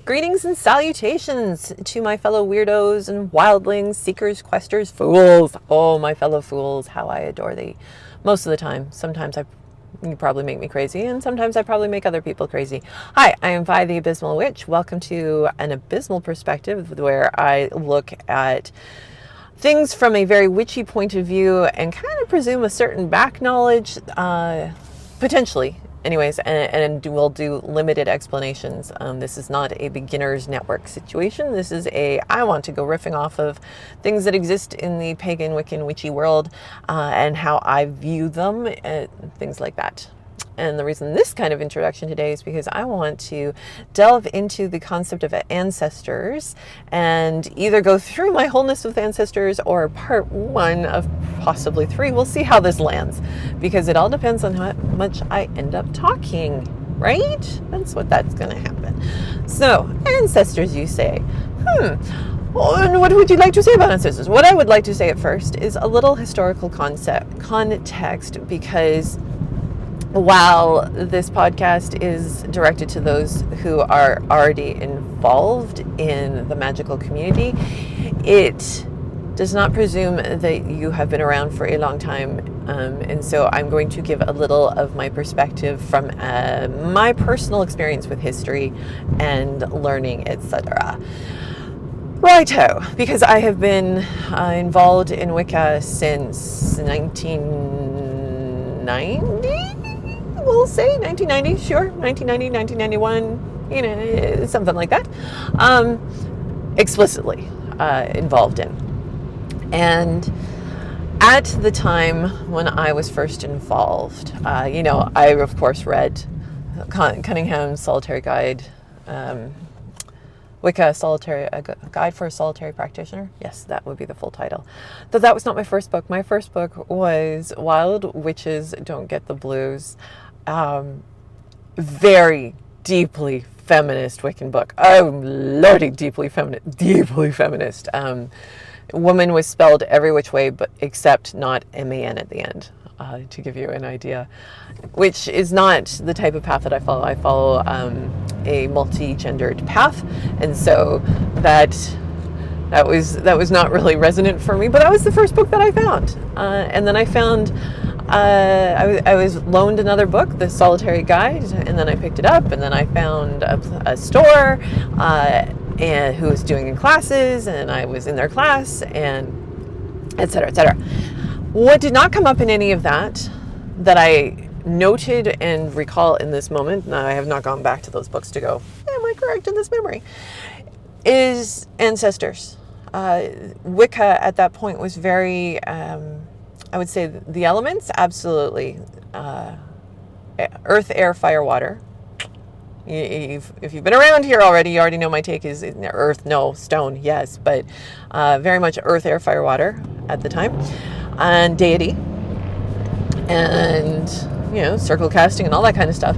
Greetings and salutations to my fellow weirdos and wildlings, seekers, questers, fools. Oh, my fellow fools, how I adore thee. Most of the time. Sometimes you probably make me crazy, and sometimes I probably make other people crazy. Hi, I am Vi, the Abysmal Witch. Welcome to an abysmal perspective where I look at things from a very witchy point of view and kind of presume a certain back knowledge, potentially. Anyways, and we'll do limited explanations. This is not a beginner's network situation. This is I want to go riffing off of things that exist in the pagan, Wiccan, witchy world and how I view them, things like that. And the reason this kind of introduction today is because I want to delve into the concept of ancestors and either go through my wholeness with ancestors or part one of possibly three. We'll see how this lands because it all depends on how much I end up talking, right? That's going to happen. So, ancestors, you say. And what would you like to say about ancestors? What I would like to say at first is a little historical context, because while this podcast is directed to those who are already involved in the magical community, it does not presume that you have been around for a long time. And so I'm going to give a little of my perspective from my personal experience with history and learning, etc. Righto, because I have been involved in Wicca since 1990. We'll say 1990, sure, 1990, 1991, something like that, explicitly involved in. And at the time when I was first involved, I, of course, read Cunningham's Solitary Guide, Wicca, a Guide for a Solitary Practitioner. Yes, that would be the full title. Though that was not my first book. My first book was Wild Witches Don't Get the Blues. Very deeply feminist Wiccan book. Oh, lordy, deeply feminist. Woman was spelled every which way, but except not M-A-N at the end, to give you an idea, which is not the type of path that I follow. I follow a multi-gendered path, and so that was not really resonant for me. But that was the first book that I found, and then I found. I was loaned another book, The Solitary Guide, and then I picked it up, and then I found a store and who was doing classes, and I was in their class, and et cetera, et cetera. What did not come up in any of that I noted and recall in this moment, and I have not gone back to those books to go, am I correct in this memory, is ancestors. Wicca at that point was very... I would say the elements, absolutely. Earth, air, fire, water. If you've been around here already, you already know my take is earth, no, stone, yes, but very much earth, air, fire, water at the time. And deity. And, circle casting and all that kind of stuff.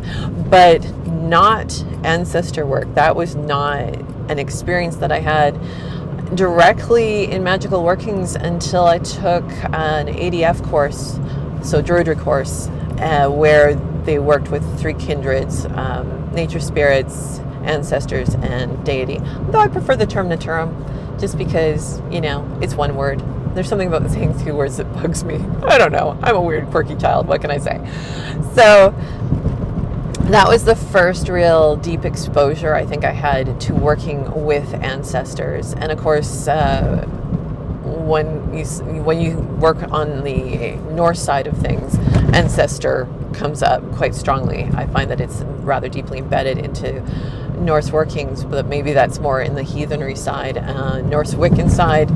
But not ancestor work. That was not an experience that I had directly in magical workings until I took an ADF course, so Druidry course, where they worked with three kindreds, nature spirits, ancestors, and deity. Though I prefer the term Naturum, just because, it's one word. There's something about saying two words that bugs me. I don't know. I'm a weird, quirky child. What can I say? So that was the first real deep exposure I think I had to working with ancestors. And of course, when you work on the Norse side of things, ancestor comes up quite strongly. I find that it's rather deeply embedded into Norse workings, but maybe that's more in the heathenry side. Norse Wiccan side,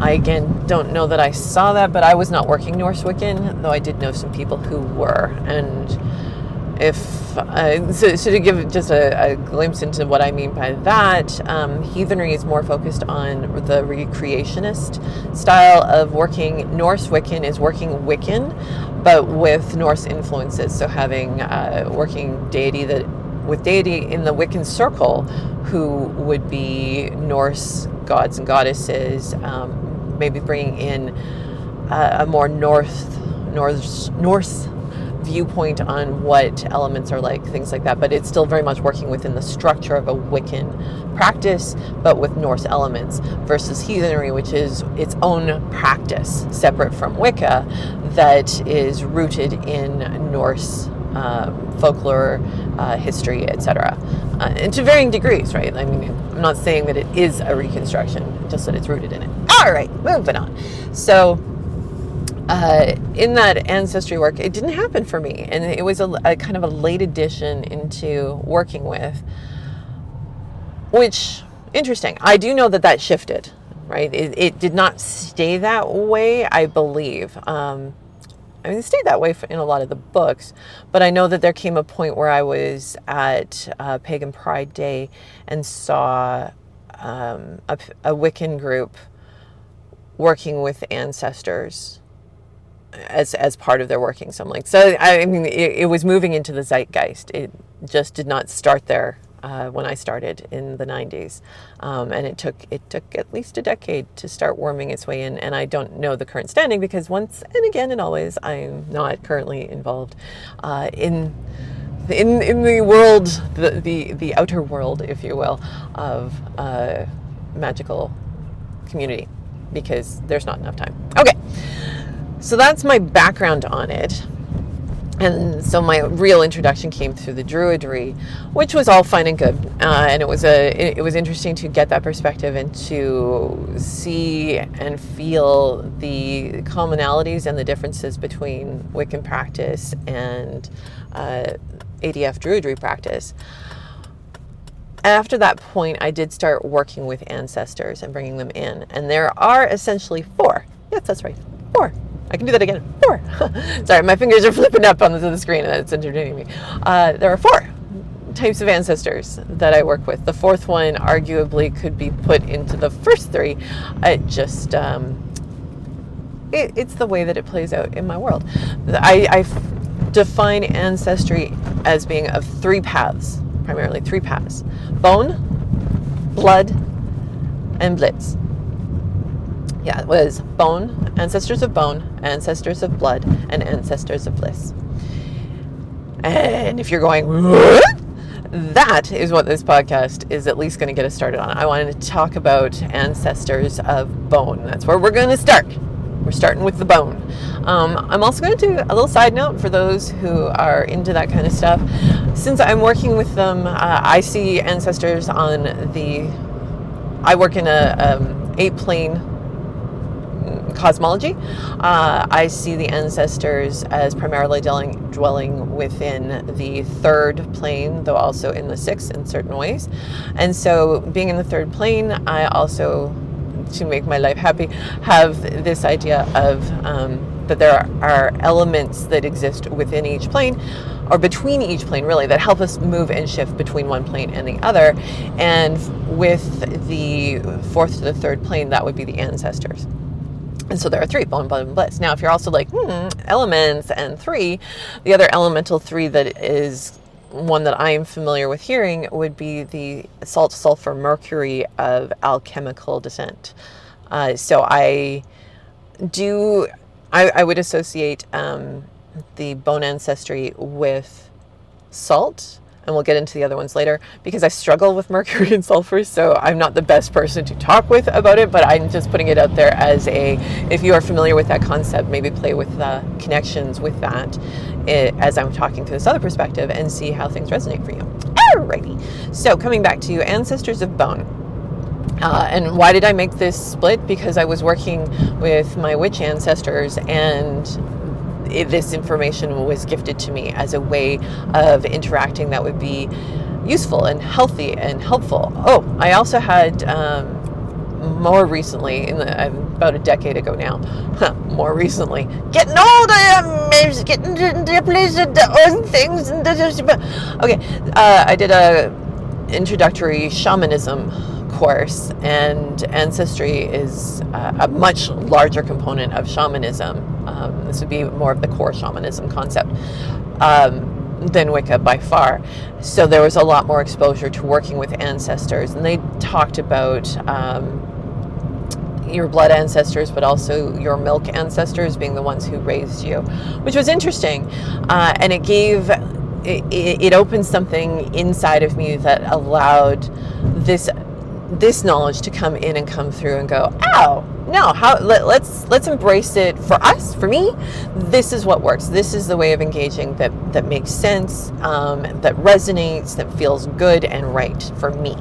I again don't know that I saw that, but I was not working Norse Wiccan, though I did know some people who were. And so to give just a glimpse into what I mean by that, heathenry is more focused on the recreationist style of working. Norse Wiccan is working Wiccan, but with Norse influences. So having working deity with deity in the Wiccan circle, who would be Norse gods and goddesses, maybe bringing in a more Norse viewpoint on what elements are like, things like that, but it's still very much working within the structure of a Wiccan practice, but with Norse elements, versus heathenry, which is its own practice separate from Wicca that is rooted in Norse folklore, history, etc. And to varying degrees, right? I mean, I'm not saying that it is a reconstruction, just that it's rooted in it. All right, moving on. So in that ancestry work, it didn't happen for me, and it was a kind of a late addition into working with, which, interesting. I do know that shifted, right? It did not stay that way, I believe. I mean, it stayed that way in a lot of the books, but I know that there came a point where I was at Pagan Pride Day and saw a Wiccan group working with ancestors as part of their working. So I'm like, so I mean, it was moving into the zeitgeist. It just did not start there when I started in the 90s, and it took at least a decade to start worming its way in. And I don't know the current standing, because once and again and always, I'm not currently involved in the world, the outer world, if you will, of magical community, because there's not enough time. Okay, so that's my background on it. And so my real introduction came through the Druidry, which was all fine and good, and it was interesting to get that perspective and to see and feel the commonalities and the differences between Wiccan practice and ADF Druidry practice. After that point, I did start working with ancestors and bringing them in, and there are essentially 4. Yes, that's right, 4. I can do that again. 4. Sorry, my fingers are flipping up on the screen, and it's entertaining me. There are 4 types of ancestors that I work with. The 4th one arguably could be put into the first 3. It just, it's the way that it plays out in my world. I define ancestry as being of 3 paths, primarily 3 paths: bone, blood, and blitz. Yeah, it was bone, ancestors of bone, ancestors of blood, and ancestors of bliss. And if you're going, what? That is what this podcast is at least going to get us started on. I wanted to talk about ancestors of bone. That's where we're going to start. We're starting with the bone. I'm also going to do a little side note for those who are into that kind of stuff. Since I'm working with them, I see ancestors on I work in a 8-plane cosmology. I see the ancestors as primarily dwelling within the 3rd plane, though also in the 6th in certain ways. And so being in the 3rd plane, I also, to make my life happy, have this idea of that there are elements that exist within each plane, or between each plane really, that help us move and shift between one plane and the other. And with the 4th to the 3rd plane, that would be the ancestors. And so there are 3, bone, blood, and bliss. Now, if you're also like, elements and 3, the other elemental 3 that is one that I am familiar with hearing would be the salt, sulfur, mercury of alchemical descent. So I would associate the bone ancestry with salt, and we'll get into the other ones later, because I struggle with mercury and sulfur, so I'm not the best person to talk with about it, but I'm just putting it out there as if you are familiar with that concept, maybe play with the connections with that as I'm talking to this other perspective and see how things resonate for you. Alrighty, so coming back to ancestors of bone. And why did I make this split? Because I was working with my witch ancestors, and this information was gifted to me as a way of interacting that would be useful and healthy and helpful. Oh, I also had more recently, about a decade ago now, more recently, getting older, I'm getting to a place of own things. Okay, I did a introductory shamanism course, and ancestry is a much larger component of shamanism. This would be more of the core shamanism concept than Wicca by far. So there was a lot more exposure to working with ancestors, and they talked about your blood ancestors, but also your milk ancestors being the ones who raised you, which was interesting. And it opened something inside of me that allowed this knowledge to come in and come through and go, oh, no, let's embrace it for us, for me. This is what works. This is the way of engaging that makes sense, that resonates, that feels good and right for me.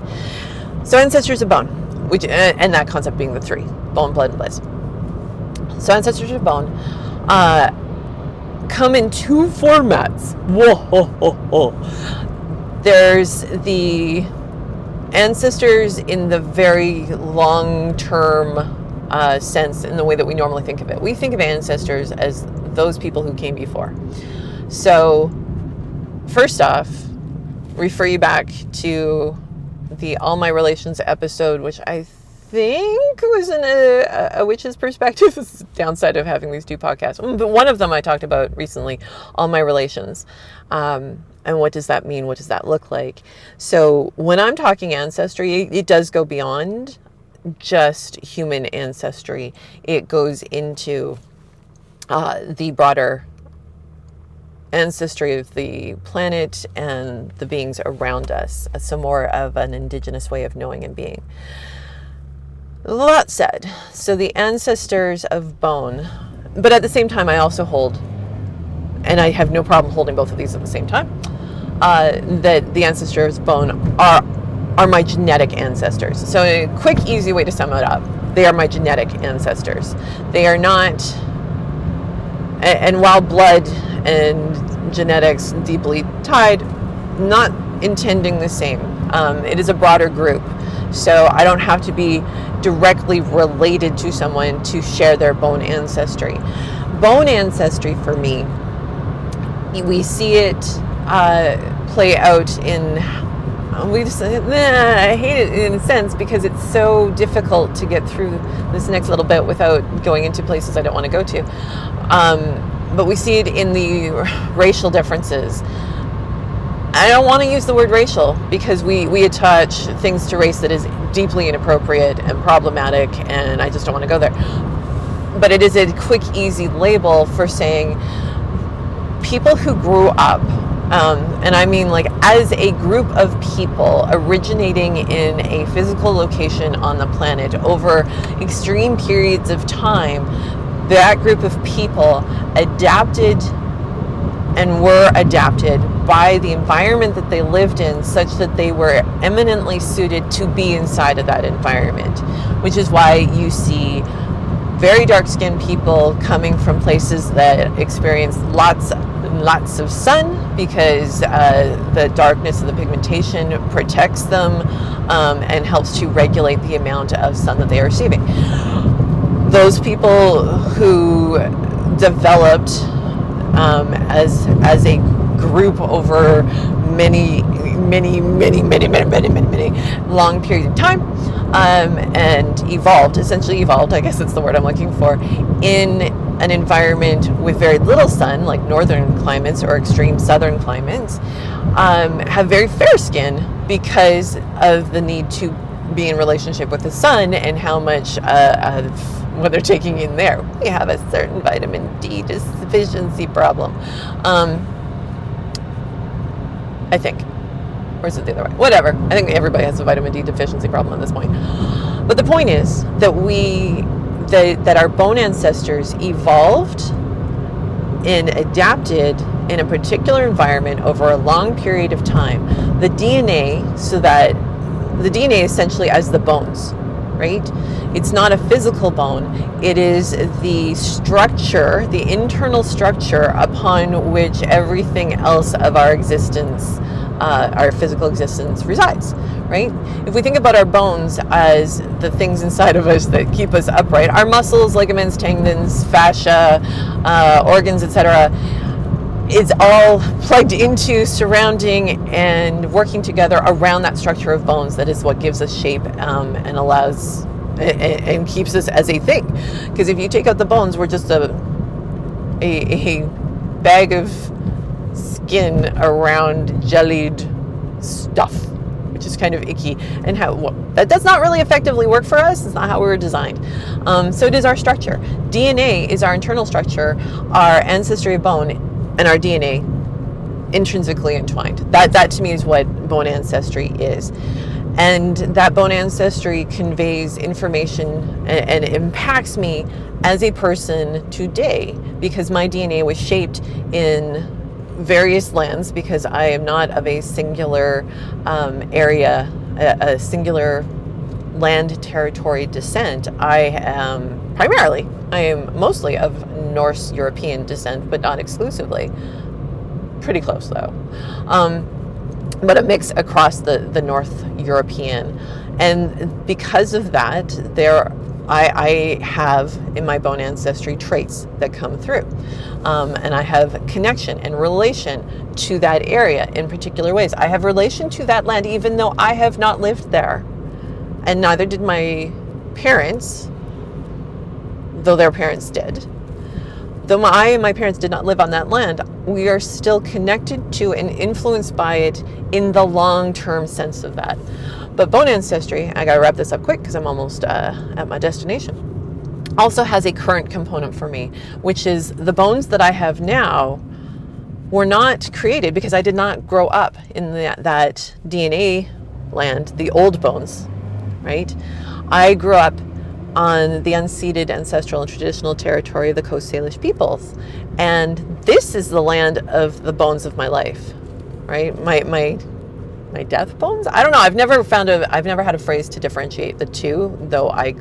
So ancestors of bone, which, and that concept being the three: bone, blood, and bliss. So ancestors of bone come in two formats. Whoa. There's the ancestors in the very long-term sense, in the way that we normally think of it. We think of ancestors as those people who came before. So first off, refer you back to the All My Relations episode, which I think was in a witch's perspective. This is the downside of having these two podcasts. But one of them I talked about recently, All My Relations. And what does that mean? What does that look like? So when I'm talking ancestry, it does go beyond just human ancestry. It goes into the broader ancestry of the planet and the beings around us. So more of an indigenous way of knowing and being. That said, so the ancestors of bone, but at the same time I also hold, and I have no problem holding both of these at the same time, that the ancestors of bone are my genetic ancestors. So a quick, easy way to sum it up: they are my genetic ancestors. They are not, and while blood and genetics deeply tied, not intending the same. It is a broader group. So I don't have to be directly related to someone to share their bone ancestry. Bone ancestry for me, we see it play out in, I hate it in a sense because it's so difficult to get through this next little bit without going into places I don't want to go to. But we see it in the racial differences. I don't want to use the word racial because we attach things to race that is deeply inappropriate and problematic, and I just don't want to go there. But it is a quick, easy label for saying people who grew up, and I mean like as a group of people originating in a physical location on the planet over extreme periods of time, that group of people adapted and were adapted by the environment that they lived in such that they were eminently suited to be inside of that environment, which is why you see very dark-skinned people coming from places that experience lots and lots of sun because the darkness of the pigmentation protects them and helps to regulate the amount of sun that they are receiving. Those people who developed as a group over many long periods of time, and essentially evolved, I guess that's the word I'm looking for, in an environment with very little sun, like northern climates or extreme southern climates, have very fair skin because of the need to be in relationship with the sun and how much of what they're taking in there. We have a certain vitamin D deficiency problem. I think. Or is it the other way? Whatever. I think everybody has a vitamin D deficiency problem at this point. But the point is that that our bone ancestors evolved and adapted in a particular environment over a long period of time. The DNA essentially as the bones, right? It's not a physical bone. It is the structure, the internal structure upon which everything else of our existence, our physical existence resides, right? If we think about our bones as the things inside of us that keep us upright, our muscles, ligaments, tendons, fascia, organs, etc., is all plugged into, surrounding, and working together around that structure of bones. That is what gives us shape and allows and keeps us as a thing. Because if you take out the bones, we're just a bag of skin around jellied stuff. which is kind of icky, and how that does not really effectively work for us. It's not how we were designed. So it is our structure. DNA is our internal structure, our ancestry of bone, and our DNA intrinsically entwined. That to me is what bone ancestry is. And that bone ancestry conveys information and impacts me as a person today, because my DNA was shaped in various lands, because I am not of a singular area, a singular land territory descent. I am mostly of Norse European descent, but not exclusively. Pretty close though. But a mix across the North European. And because of that, I have in my bone ancestry traits that come through. And I have connection and relation to that area in particular ways. I have relation to that land even though I have not lived there. And neither did my parents, though their parents did. Though I and my parents did not live on that land, we are still connected to and influenced by it in the long-term sense of that. But bone ancestry, I gotta wrap this up quick because I'm almost at my destination, also has a current component for me, which is the bones that I have now were not created because I did not grow up in that DNA land, the old bones, right? I grew up on the unceded ancestral and traditional territory of the Coast Salish peoples. And this is the land of the bones of my life, right? My death bones? I don't know. I've never had a phrase to differentiate the two, though I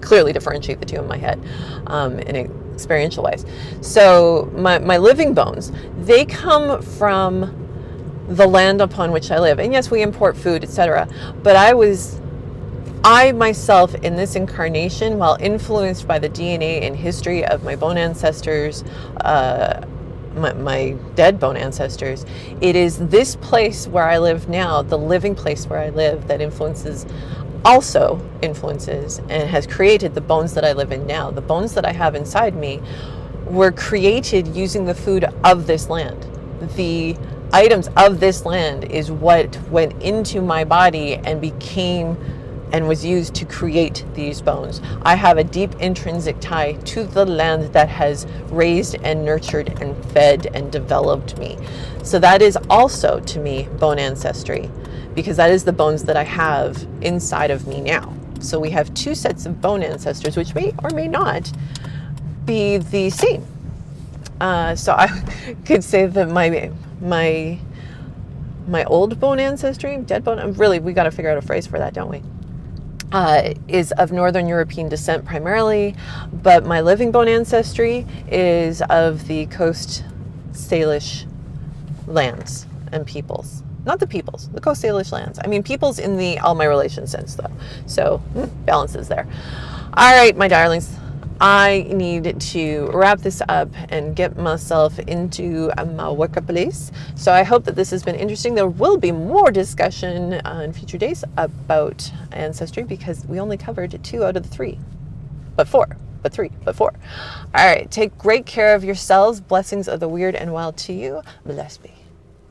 clearly differentiate the two in my head, in experiential ways. So my living bones, they come from the land upon which I live. And yes, we import food, etc. But I myself in this incarnation, while influenced by the DNA and history of my bone ancestors, my dead bone ancestors, it is this place where I live now, the living place where I live, that also influences and has created the bones that I live in now. The bones that I have inside me were created using the food of this land. The items of this land is what went into my body and became and was used to create these bones. I have a deep intrinsic tie to the land that has raised and nurtured and fed and developed me. So that is also, to me, bone ancestry, because that is the bones that I have inside of me now. So we have two sets of bone ancestors, which may or may not be the same. So I could say that my old bone ancestry, dead bone, really, we got to figure out a phrase for that, don't we? Is of Northern European descent primarily, but my living bone ancestry is of the Coast Salish lands and peoples. Not the peoples, the Coast Salish lands. I mean, peoples in the all my relation sense, though. So, balances there. All right, my darlings. I need to wrap this up and get myself into my workplace. So I hope that this has been interesting. There will be more discussion in future days about ancestry, because we only covered 2 out of the 3. But 4. All right, take great care of yourselves. Blessings of the weird and wild to you. Bless be.